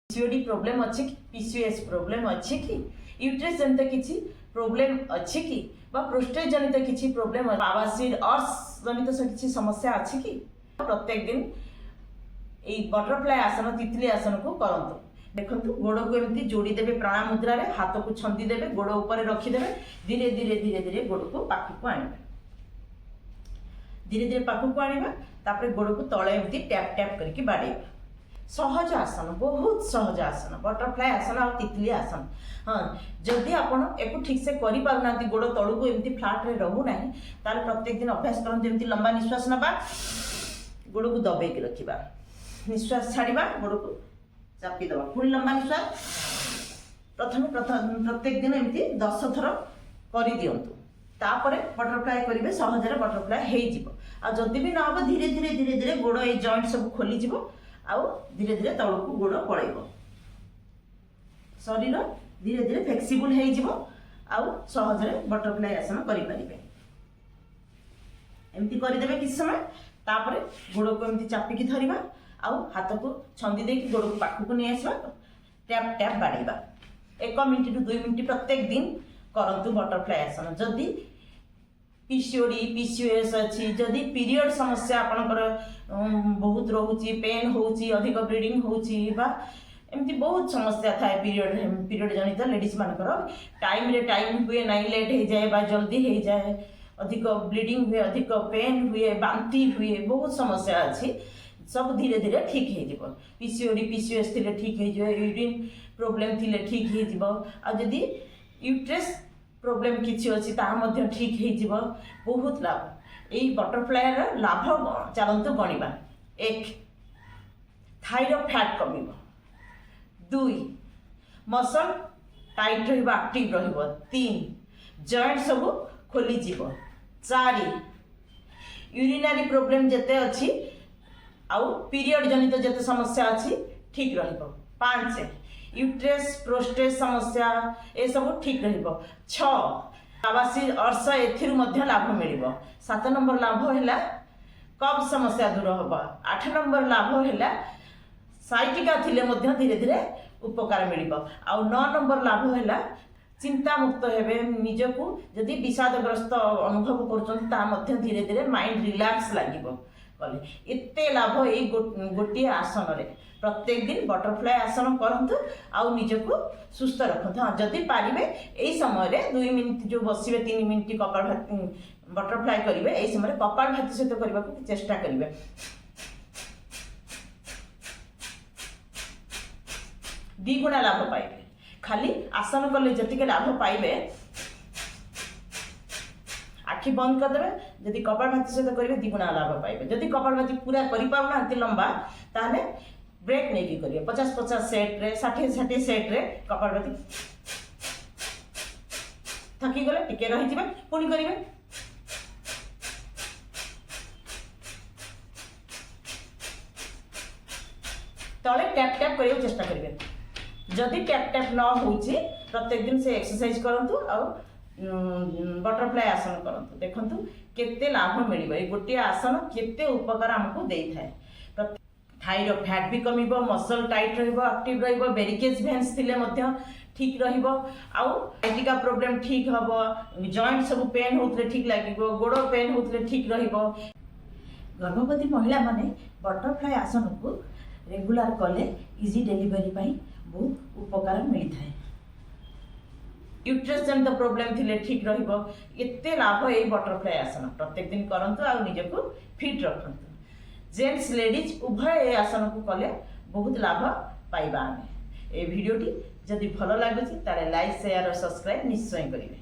PCOD problem अच्छी कि PCOS problem अच्छी कि यूट्रस जनित किसी प्रॉब्लम अच्छी कि प्रोस्टेट जनित किसी प्रॉब्लम आवासीर अर्स जनित किसी समस्या अच्छी कि प्रत्येक दिन ये बटरफ्लाई आसन तितली आसन को करंतु। देखंतु गोड़ को एमती जोड़ी देबे प्रणाम मुद्रा रे, हाथ को छंदी देबे, गोड़ ऊपर रखी देबे, धीरे धीरे धीरे धीरे गोड़ को पाखु को आनिबे, धीरे धीरे पाखु को आनिबा, तापर गोड़ को तळे एमती टैप टैप करके बाड़ेबा। सहज आसन, बहुत सहज आसन बटरफ्लाई आसन और तितली आसन। हाँ, जदि आपण एको ठीक से करि पारुना गोड़ तळु को एमती फ्लैट रे रहू नाही, ताले प्रत्येक दिन अभ्यास करन एमती लंबा निश्वास नबा, गोड़ को दबे के रखिबा, निश्वास छाड़िबा, गोड़ को चापी दबा, पुणी लंबा निश्वास। प्रथम प्रत्येक दिन एमती 10 थर करि दियंतु, तापरे बटरफ्लाई करिवे, सहजरे बटरफ्लाई हेइ जिवो। आ जदि भी न हो धीरे धीरे धीरे धीरे गोड़ ए जॉइंट सब खोली जिवो, आउ धीरे धीरे तळକୁ गोड़ पळैबो, शरीर धीरे धीरे फ्लेक्सिबल हेइ जिवो, आउ सहजरे बटरफ्लाई आसन करि परिबे। एमती करि देबे किछ समय, तापरे गोड़ को एमती चापी की धरिबा, आउ हाथ को छंदी दे कि गोड़ को पाखु को नै आसीबा, टैप टैप बाड़ैबा। 1 मिनिट टू 2 मिनिट प्रत्येक दिन करंतु बटरफ्लाई आसन। जदि पीसीओडी पीसीओएस अच्छी, जदि पीरियड समस्या आपनकर बहुत रोची, पेन होची, अधिक ब्लीडिंग होची, बा एमती बहुत समस्या थाए पीरियड जनित लेडीज मानकर टाइम रे टाइम हुए नहीं, लेट हो जाए बा जल्दी हो जाए, अधिक ब्लीडिंग हुए, अधिक पेन हुए, बांती हुए, बहुत समस्या अच्छी, सब धीरे धीरे ठीक हो जिवो। पीसीओडी पीसीओएस थिले ठीक हो जिवो, यूरिन प्रॉब्लम थिले ठीक हो जिवो, आ जदि यूट्रस प्रॉब्लम किछि अछि ता मध्य ठीक हो जिवो। बहुत लाभ एई बटरफ्लाई रा लाभ चलंतु गणिबा। 1 थाइरॉइड फैट कमिबो, 2 मसल टाइट रहइबा, एक्टिव रहइबो, 3 जॉइंट सब खोली जिवो, 4 यूरिनरी प्रॉब्लम जते अछि आउ पीरियड जनित जते समस्या अछि ठीक रहइबो, 5 यूट्रस प्रोस्टेट समस्या ए सब ठीक रहइबो, 6 आवासीय अर्श एथिरु मध्य लाभ मिलिबो, 7 नंबर लाभ हैला कफ समस्या दूर होबा, 8 नंबर लाभ हैला साइटिका थिले मध्य धीरे धीरे उपकार मिलिबो, आ 9 नंबर लाभ हैला चिंता मुक्त हेबे, निजको जदि विषादग्रस्त अनुभव करछन ता मध्य धीरे धीरे माइंड रिलैक्स लागिबो कले। एते लाभ ए गोटिए आसन रे। प्रत्येक दिन बटरफ्लाई आसन करंतु, आउ निजको सुस्थ रखंतु। हाँ, जदि पारिबे एई समय रे 2 मिनिट जो बसिबे, 3 मिनिट कपालभाति बटरफ्लाई करिवे, एई समय रे कपालभाति सहित करबा को चेष्टा करिवे। द्विगुणा लाभ पाइबे, खाली आसन कले जतिक लाभ पाइबे, आखि बंद कर देबे, जदि कपालभाति सहित करिवे द्विगुणा लाभ पाइबे। जदि कपालभाति पूरा करि पाउना लंबा, ताले ब्रेक नहीं की करिए, 50-50 सेट रे, 60-60 सेट रे कपालभाति थकी गले टिके रही जिबे, पुणी करिवे। तले टैप टैप करियो चेष्टा करिवे। जदि टैप टैप न होउची, प्रत्येक दिन से एक्सरसाइज करंतु, और बटरफ्लाई आसन करंतु। देखंतु केते लाभ मिलिबो, ए गोटे आसन केते उपकार हमकु देई थाए। थाइरॉइड फैट भी कमिबो, मसल टाइट रहिबो, एक्टिव रहिबो, वेरिकेज भेन्स थिले मध्य ठीक रहिबो, आउ साइटिका प्रॉब्लम ठीक हबो, जॉइंट सब पेन होतले ठीक लागिबो, गोड़ पेन होतले ठीक रहिबो। गर्भवती महिला माने बटरफ्लाई आसन को रेगुलर कले इजी डिलीवरी पई बहुत उपकार मिली थाए। यूट्रस जनित प्रॉब्लम थिले ठीक रहिबो। एते लाभ ए बटरफ्लाई आसन प्रत्येक दिन करंतु, आ निजको फिट रखंतु। जेंट्स लेडीज उभय ए आसन को कले बहुत लाभ पाइबा। ए वीडियोटी जदि भल लागुची ताले लाइक शेयर और सब्सक्राइब निश्चय करिवे।